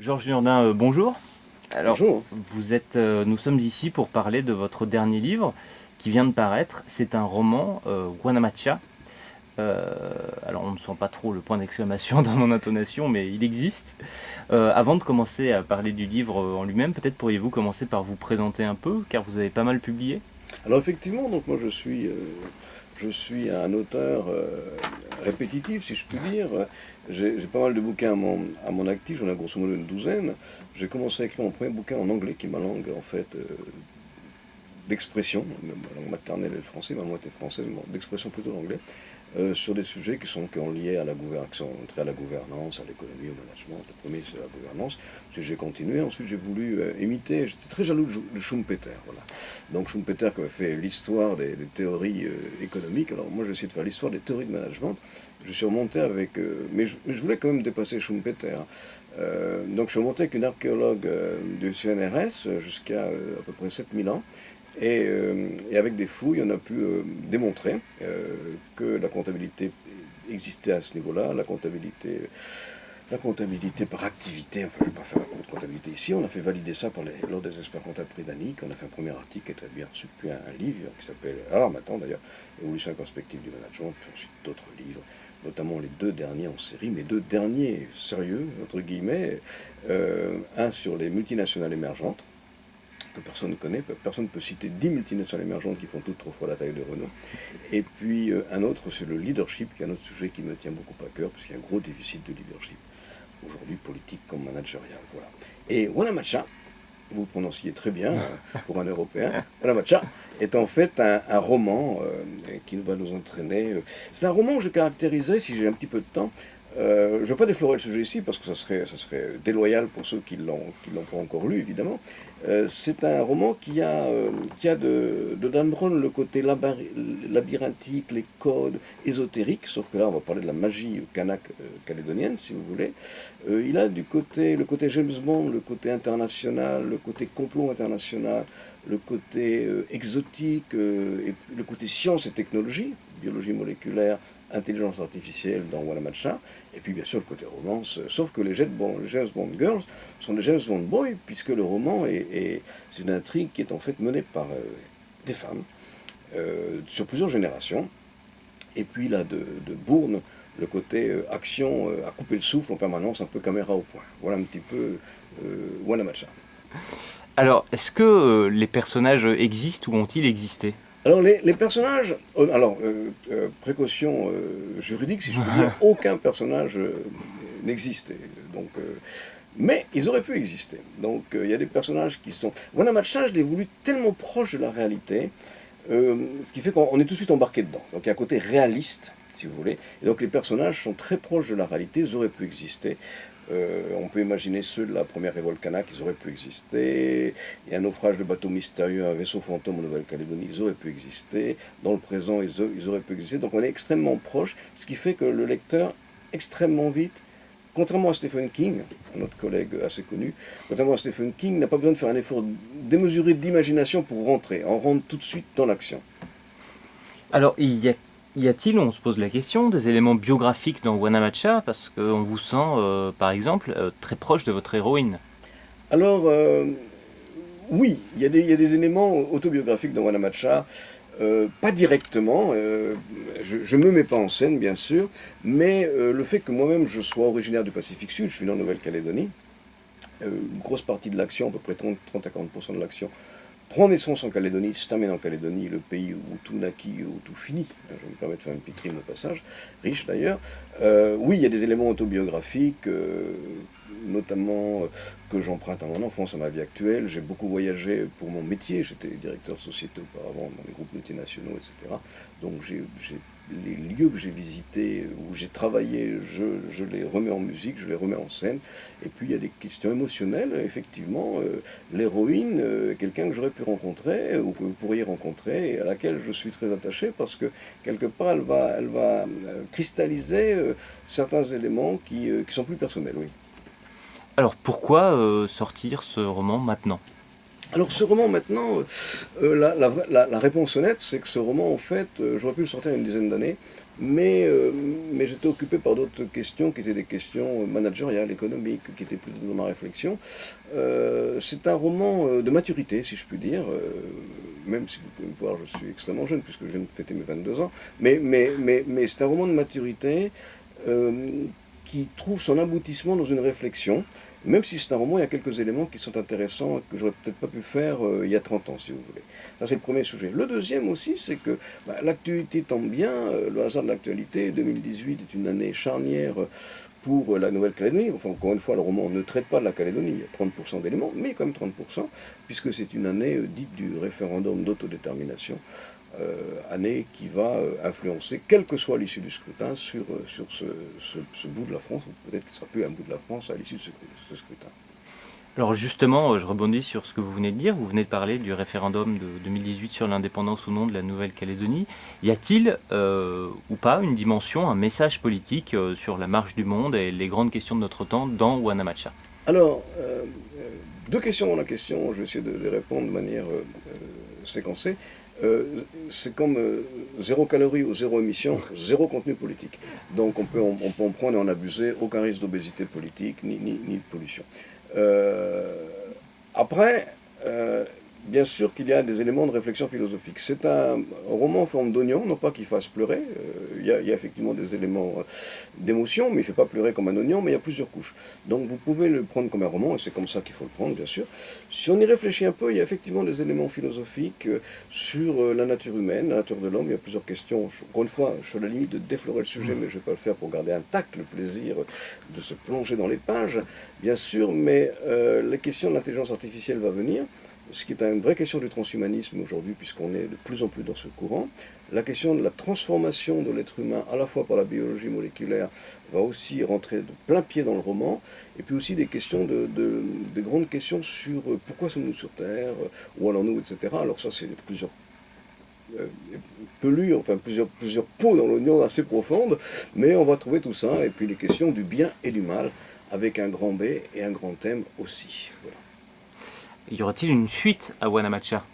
Georges Jourdain, bonjour. Alors, Bonjour. nous sommes ici pour parler de votre dernier livre qui vient de paraître. C'est un roman, Wanamacha. Alors, on ne sent pas trop le point d'exclamation dans mon intonation, mais il existe. Avant de commencer à parler du livre en lui-même, peut-être pourriez-vous commencer par vous présenter un peu, car vous avez pas mal publié. Alors effectivement, donc moi je suis un auteur répétitif, si je puis dire. J'ai pas mal de bouquins à mon actif, j'en ai grosso modo une douzaine. J'ai commencé à écrire mon premier bouquin en anglais, qui est ma langue en fait d'expression. Ma langue maternelle est le français, ma moitié française, mais bon, d'expression plutôt l'anglais, sur des sujets qui sont liés à la gouvernance, qui sont très à la gouvernance, à l'économie, au management. Le premier, c'est la gouvernance. Ensuite, j'ai continué. Ensuite, j'ai voulu imiter. J'étais très jaloux de Schumpeter. Voilà. Donc, Schumpeter qui avait fait l'histoire des théories économiques. Alors, moi, j'ai essayé de faire l'histoire des théories de management. Je suis remonté avec. Mais je voulais quand même dépasser Schumpeter. Donc, je suis remonté avec une archéologue du CNRS jusqu'à à peu près 7000 ans. Et avec des fouilles, on a pu démontrer que la comptabilité existait à ce niveau-là, la comptabilité par activité, enfin je ne vais pas faire un cours de comptabilité ici, on a fait valider ça lors des experts comptables britanniques, on a fait un premier article qui est très bien reçu, puis un livre qui s'appelle, alors maintenant d'ailleurs, Évolution et perspective du management, puis ensuite d'autres livres, notamment les deux derniers en série, mais deux derniers sérieux, entre guillemets, un sur les multinationales émergentes, que personne ne connaît. Personne ne peut citer 10 multinationales émergentes qui font toutes 3 fois la taille de Renault. Et puis un autre sur le leadership, qui est un autre sujet qui me tient beaucoup à cœur, parce qu'il y a un gros déficit de leadership, aujourd'hui politique comme managérial. Voilà. Et Wanamacha, vous le prononciez très bien pour un Européen, Wanamacha est en fait un roman qui va nous entraîner. C'est un roman que je caractériserais, si j'ai un petit peu de temps, je ne vais pas déflorer le sujet ici parce que ça serait déloyal pour ceux qui l'ont pas encore lu, évidemment. C'est un roman qui a de Dan Brown le côté labyrinthique, les codes ésotériques, sauf que là on va parler de la magie kanak calédonienne, si vous voulez. Il a le côté James Bond, le côté international, le côté complot international, le côté exotique, et le côté science et technologie, biologie moléculaire, intelligence artificielle dans Wanamacha, et puis bien sûr le côté romance, sauf que les James Bond Girls sont des James Bond Boys, puisque le roman c'est une intrigue qui est en fait menée par des femmes sur plusieurs générations, et puis là de Bourne, le côté action à couper le souffle en permanence, un peu caméra au point. Voilà un petit peu Wanamacha. Alors, est-ce que les personnages existent ou ont-ils existé? Alors les personnages, précaution juridique si je peux dire, aucun personnage n'existe. Donc, mais ils auraient pu exister. Donc il y a des personnages qui sont... Wanamacha, je l'ai voulu tellement proche de la réalité, ce qui fait qu'on est tout de suite embarqué dedans. Donc il y a un côté réaliste, si vous voulez. Et donc les personnages sont très proches de la réalité, ils auraient pu exister. On peut imaginer ceux de la première révolte kanak, ils auraient pu exister. Il y a un naufrage de bateau mystérieux, un vaisseau fantôme en Nouvelle-Calédonie, ils auraient pu exister. Dans le présent, ils auraient pu exister. Donc on est extrêmement proche, ce qui fait que le lecteur, extrêmement vite, contrairement à Stephen King, un autre collègue assez connu, contrairement à Stephen King, n'a pas besoin de faire un effort démesuré d'imagination pour rentrer. On rentre tout de suite dans l'action. Alors, y a-t-il, on se pose la question, des éléments biographiques dans Wanamacha? Parce qu'on vous sent, par exemple, très proche de votre héroïne. Alors, oui, il y a des éléments autobiographiques dans Wanamacha, pas directement, je ne me mets pas en scène bien sûr, mais le fait que moi-même je sois originaire du Pacifique Sud, je suis né en Nouvelle-Calédonie, une grosse partie de l'action, à peu près 30 à 40% de l'action, prend naissance en Calédonie, se termine en Calédonie, le pays où tout naquit, où tout finit. Je vais me permettre de faire une petite rime au passage, riche d'ailleurs. Oui, il y a des éléments autobiographiques, notamment que j'emprunte à mon enfance, à ma vie actuelle. J'ai beaucoup voyagé pour mon métier, j'étais directeur de société auparavant dans des groupes multinationaux, etc. Donc les lieux que j'ai visités, où j'ai travaillé, je les remets en musique, je les remets en scène. Et puis il y a des questions émotionnelles, effectivement. L'héroïne, quelqu'un que j'aurais pu rencontrer, ou que vous pourriez rencontrer, et à laquelle je suis très attaché, parce que quelque part elle va cristalliser certains éléments qui sont plus personnels, oui. Alors, pourquoi sortir ce roman maintenant? Alors ce roman maintenant, la réponse honnête, c'est que ce roman en fait, j'aurais pu le sortir il y a une dizaine d'années, mais j'étais occupé par d'autres questions qui étaient des questions managériales, économiques, qui étaient plus dans ma réflexion. C'est un roman de maturité, si je puis dire, même si vous pouvez me voir, je suis extrêmement jeune, puisque je viens de fêter mes 22 ans, mais c'est un roman de maturité euh, qui trouve son aboutissement dans une réflexion. Même si c'est un roman, il y a quelques éléments qui sont intéressants et que j'aurais peut-être pas pu faire il y a 30 ans, si vous voulez. Ça, c'est le premier sujet. Le deuxième aussi, c'est que l'actualité tombe bien, le hasard de l'actualité. 2018 est une année charnière pour la Nouvelle-Calédonie. Enfin, encore une fois, le roman ne traite pas de la Calédonie, il y a 30% d'éléments, mais quand même 30%, puisque c'est une année dite du référendum d'autodétermination, année qui va influencer, quelle que soit l'issue du scrutin, sur ce bout de la France, ou peut-être qu'il ne sera plus un bout de la France à l'issue de ce scrutin. Alors justement, je rebondis sur ce que vous venez de dire. Vous venez de parler du référendum de 2018 sur l'indépendance ou non de la Nouvelle-Calédonie. Y a-t-il ou pas une dimension, un message politique sur la marche du monde et les grandes questions de notre temps dans Wanamacha? Alors, deux questions dans la question, je vais essayer de les répondre de manière séquencée. C'est comme zéro calorie ou zéro émission, zéro contenu politique. Donc on peut en prendre et en abuser, aucun risque d'obésité politique ni de pollution. Euh, Après, bien sûr qu'il y a des éléments de réflexion philosophique. C'est un roman en forme d'oignon, non pas qu'il fasse pleurer. Il y a effectivement des éléments d'émotion, mais il ne fait pas pleurer comme un oignon, mais il y a plusieurs couches. Donc vous pouvez le prendre comme un roman, et c'est comme ça qu'il faut le prendre, bien sûr. Si on y réfléchit un peu, il y a effectivement des éléments philosophiques sur la nature humaine, la nature de l'homme. Il y a plusieurs questions. Encore une fois, je suis à la limite de déflorer le sujet, mais je ne vais pas le faire pour garder intact le plaisir de se plonger dans les pages, bien sûr, mais la question de l'intelligence artificielle va venir, ce qui est une vraie question du transhumanisme aujourd'hui, puisqu'on est de plus en plus dans ce courant. La question de la transformation de l'être humain, à la fois par la biologie moléculaire, va aussi rentrer de plein pied dans le roman, et puis aussi des questions de grandes questions sur pourquoi sommes-nous sur Terre, où allons-nous, etc. Alors ça, c'est plusieurs pelures, enfin plusieurs peaux dans l'oignon assez profondes, mais on va trouver tout ça, et puis les questions du bien et du mal, avec un grand B et un grand M aussi. Voilà. Y aura-t-il une suite à Wanamacha?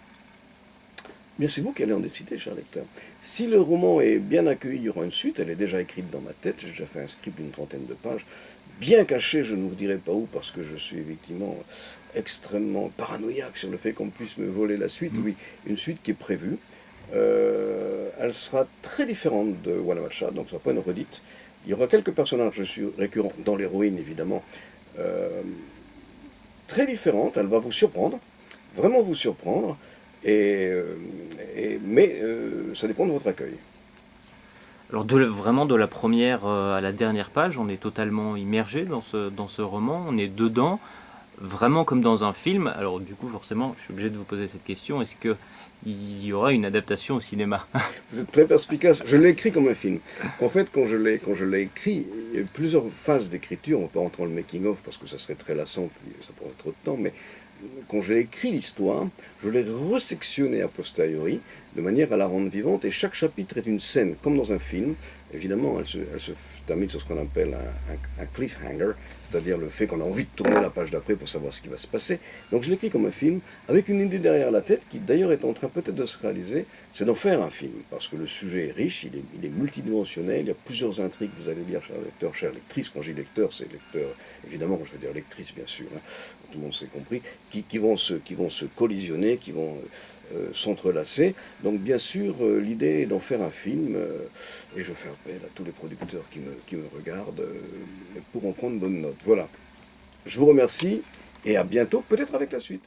Bien, c'est vous qui allez en décider, cher lecteur. Si le roman est bien accueilli, il y aura une suite. Elle est déjà écrite dans ma tête. J'ai déjà fait un script d'une trentaine de pages. Bien caché, je ne vous dirai pas où, parce que je suis effectivement extrêmement paranoïaque sur le fait qu'on puisse me voler la suite. Oui, une suite qui est prévue. Elle sera très différente de Wanamacha, donc ce ne sera pas une redite. Il y aura quelques personnages récurrents, dans l'héroïne évidemment, euh, très différentes. Elle va vous surprendre, vraiment vous surprendre. Mais ça dépend de votre accueil. Alors vraiment de la première à la dernière page, on est totalement immergé dans ce roman, on est dedans, vraiment comme dans un film. Alors du coup forcément, je suis obligé de vous poser cette question, est-ce que il y aura une adaptation au cinéma? Vous êtes très perspicace. Je l'ai écrit comme un film. En fait, quand je l'ai écrit, il y a eu plusieurs phases d'écriture. On peut entrer dans le making-of parce que ça serait très lassant, puis ça prendrait trop de temps. Mais quand j'ai écrit l'histoire, je l'ai resectionnée a posteriori, de manière à la rendre vivante. Et chaque chapitre est une scène, comme dans un film. Évidemment, elle se termine sur ce qu'on appelle un cliffhanger, c'est-à-dire le fait qu'on a envie de tourner la page d'après pour savoir ce qui va se passer. Donc je l'écris comme un film, avec une idée derrière la tête, qui d'ailleurs est en train peut-être de se réaliser, c'est d'en faire un film, parce que le sujet est riche, il est multidimensionnel, il y a plusieurs intrigues, vous allez lire, cher lecteur, chère lectrice, quand je dis lecteur, c'est lecteur, évidemment, je veux dire lectrice, bien sûr, hein, tout le monde s'est compris, qui vont se collisionner, qui vont s'entrelacer. Donc bien sûr, l'idée est d'en faire un film, et je fais appel à tous les producteurs qui me regardent pour en prendre bonne note. Voilà. Je vous remercie, et à bientôt, peut-être avec la suite.